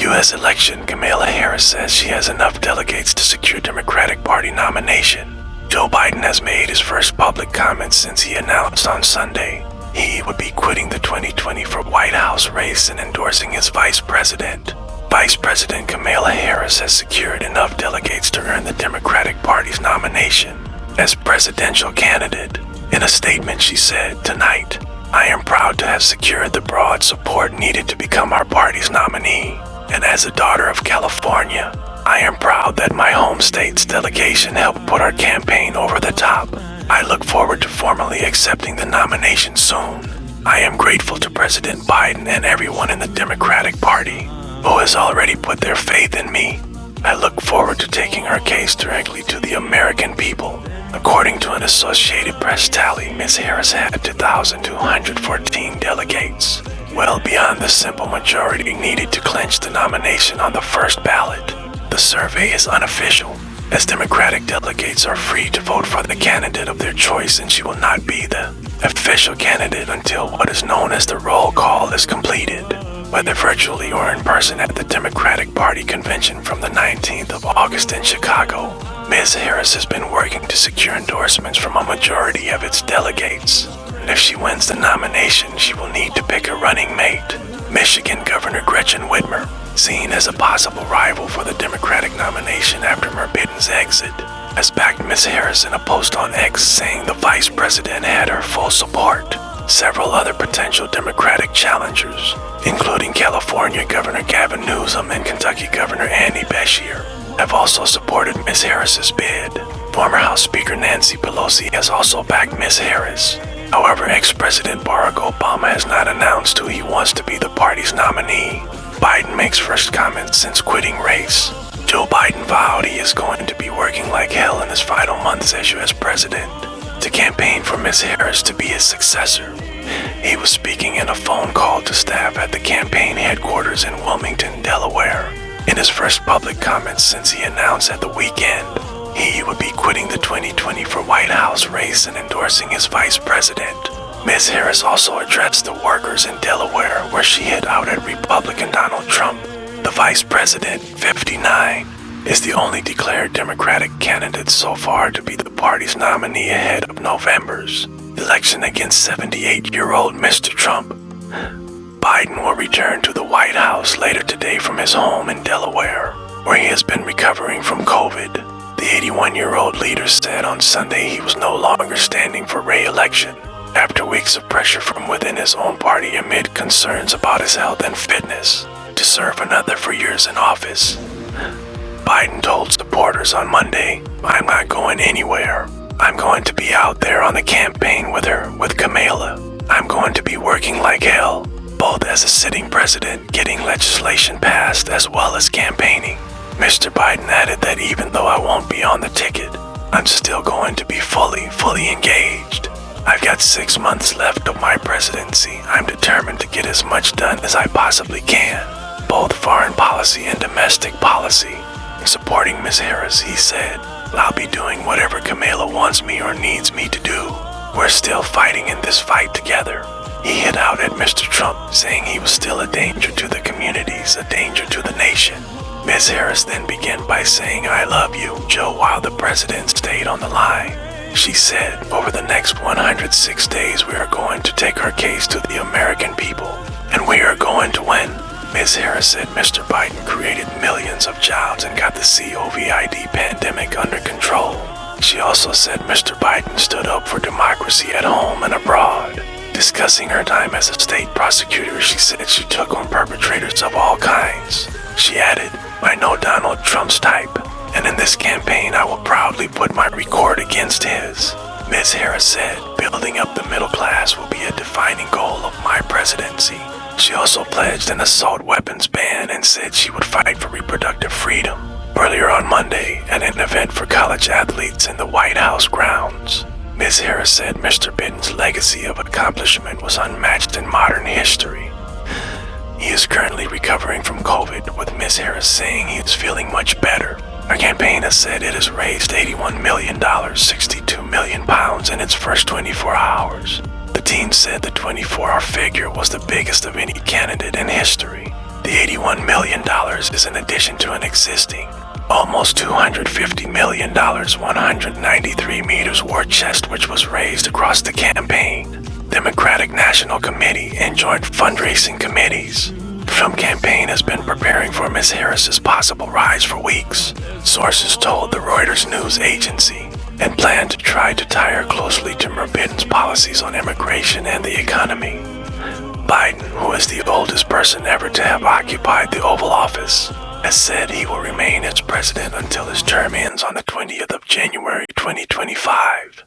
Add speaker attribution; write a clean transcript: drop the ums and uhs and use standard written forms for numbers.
Speaker 1: U.S. election, Kamala Harris says she has enough delegates to secure Democratic Party nomination. Joe Biden has made his first public comments since he announced on Sunday he would be quitting the 2024 White House race and endorsing his vice president. Vice President Kamala Harris has secured enough delegates to earn the Democratic Party's nomination as presidential candidate. In a statement, she said, "Tonight, I am proud to have secured the broad support needed to become our party's nominee. And as a daughter of California, I am proud that my home state's delegation helped put our campaign over the top. I look forward to formally accepting the nomination soon. I am grateful to President Biden and everyone in the Democratic Party who has already put their faith in me. I look forward to taking our case directly to the American people." According to an Associated Press tally, Ms. Harris had 2,214 delegates, well beyond the simple majority needed to clinch the nomination on the first ballot. The survey is unofficial, as Democratic delegates are free to vote for the candidate of their choice, and she will not be the official candidate until what is known as the roll call is completed, whether virtually or in person at the Democratic Party convention from the 19th of August in Chicago. Ms. Harris has been working to secure endorsements from a majority of its delegates. If she wins the nomination, she will need to pick a running mate. Michigan Governor Gretchen Whitmer, seen as a possible rival for the Democratic nomination after Biden's exit, has backed Ms. Harris in a post on X saying the vice president had her full support. Several other potential Democratic challengers, including California Governor Gavin Newsom and Kentucky Governor Andy Beshear, have also supported Ms. Harris's bid. Former House Speaker Nancy Pelosi has also backed Ms. Harris. However, ex-President Barack Obama has not announced who he wants to be the party's nominee. Biden makes first comments since quitting race. Joe Biden vowed he is going to be working like hell in his final months as U.S. president to campaign for Ms. Harris to be his successor. He was speaking in a phone call to staff at the campaign headquarters in Wilmington, Delaware. In his first public comments since he announced at the weekend he would be quitting the 2024 White House race and endorsing his vice president, Ms. Harris also addressed the workers in Delaware, where she had outed Republican Donald Trump. The vice president, 59, is the only declared Democratic candidate so far to be the party's nominee ahead of November's election against 78-year-old Mr. Trump. Biden will return to the White House later today from his home in Delaware, where he has been recovering from COVID. The 81-year-old leader said on Sunday he was no longer standing for re-election after weeks of pressure from within his own party amid concerns about his health and fitness to serve another 4 years in office. Biden told supporters on Monday, "I'm not going anywhere. I'm going to be out there on the campaign with her, with Kamala. I'm going to be working like hell, both as a sitting president, getting legislation passed, as well as campaigning." Mr. Biden added that even though I won't be on the ticket, I'm still going to be fully engaged. "I've got 6 months left of my presidency. I'm determined to get as much done as I possibly can, both foreign policy and domestic policy." Supporting Ms. Harris, he said, "I'll be doing whatever Kamala wants me or needs me to do. We're still fighting in this fight together." He hit out at Mr. Trump, saying he was still a danger to the communities, a danger to the nation. Ms. Harris then began by saying, "I love you, Joe," while the president stayed on the line. She said, "Over the next 106 days, we are going to take our case to the American people, and we are going to win." Ms. Harris said Mr. Biden created millions of jobs and got the COVID pandemic under control. She also said Mr. Biden stood up for democracy at home and abroad. Discussing her time as a state prosecutor, she said she took on perpetrators of all kinds. She added, "I know Donald Trump's type, and in this campaign I will proudly put my record against his." Ms. Harris said, "Building up the middle class will be a defining goal of my presidency." She also pledged an assault weapons ban and said she would fight for reproductive freedom. Earlier on Monday, at an event for college athletes in the White House grounds, Ms. Harris said Mr. Biden's legacy of accomplishment was unmatched in modern history. He is currently recovering from COVID, with Ms. Harris saying he is feeling much better. Her campaign has said it has raised $81 million, 62 million pounds in its first 24 hours. The team said the 24-hour figure was the biggest of any candidate in history. The $81 million is in addition to an existing almost $250 million 193 meters war chest which was raised across the campaign, Democratic National Committee, and joint fundraising committees. The Trump campaign has been preparing for Ms. Harris's possible rise for weeks, sources told the Reuters news agency, and plan to try to tie her closely to Biden's policies on immigration and the economy. Biden, who is the oldest person ever to have occupied the Oval Office, has said he will remain as president until his term ends on the 20th of January 2025.